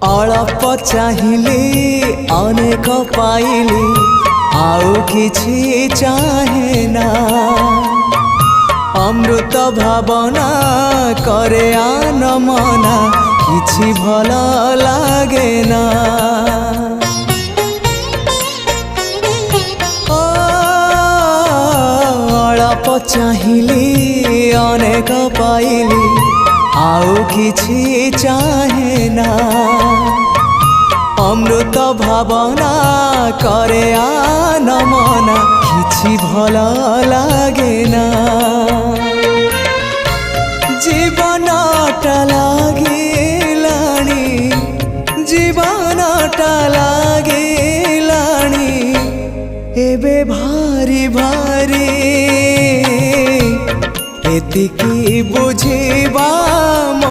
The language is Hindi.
अल्प चाहिली अनेक पाइली आउ किछि चाहे ना अमृत भावना करे आन मना किछि भल लागे ना अल्प चाहिली अनेक पाइली आउ किछि चाहे ना अमृत भावना करे आन मना किछि भल लागे ना जीवनटा लागिलाणी जीवनटा लागिलाणी एबे भारी भारी एतिकी बुझिबा।